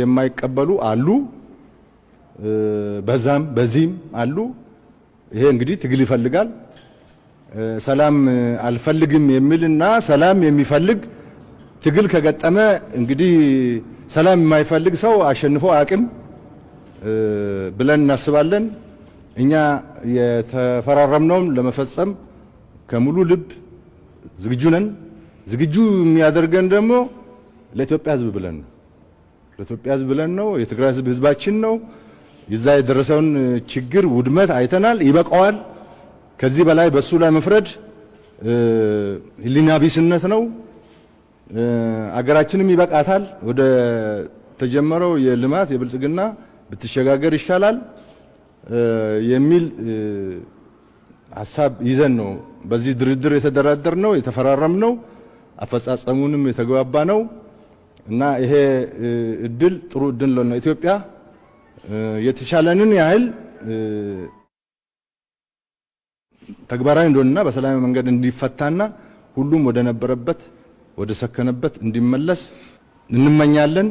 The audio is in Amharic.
የማይቀበሉ አሉ በዛም በዚህም አሉ ይሄ እንግዲህ ትግል ይፈልጋል ሰላም አልፈልግም የሚልና ሰላም የሚፈልግ ትግል ከገጠመ እንግዲህ ሰላም የማይፈልግ ሰው አሸንፎ አቅም ብለን እናስባለን እኛ የተፈራረምነው ለመፈጸም ከሙሉ ልብ ዝግጁ ነን ዝግጁ የሚያደርገን ደግሞ ለኢትዮጵያ ሕዝብ ብለን ለኢትዮጵያ ሕዝብ ብለን ነው የትግራይ ሕዝብ ሕዝባችን ነው ይዛ የደረሰውን ችግር ውድመት አይተናል ይበቃዋል ከዚህ በላይ በሱ ላይ መፍረድ ህሊና ቢስነት ነው አገራችንም ይበቃታል ወደ ተጀመረው የልማት የብልጽግና ብትሸጋገር ይሻላል የሚል ሐሳብ ይዘን ነው በዚህ ድርድር የተደራደርነው የተፈራረምነው አፈጻጸሙንም የተግባባ ነው እና ይሄ እድል ጥሩ እድል ነው ኢትዮጵያ የተቻለንን ያህል ተግባራዊ እንደሆነና በሰላማዊ መንገድ እንዲፈታና ሁሉም ወደ ነበረበት ወደ ሰከነበት እንዲመለስ እንመኛለን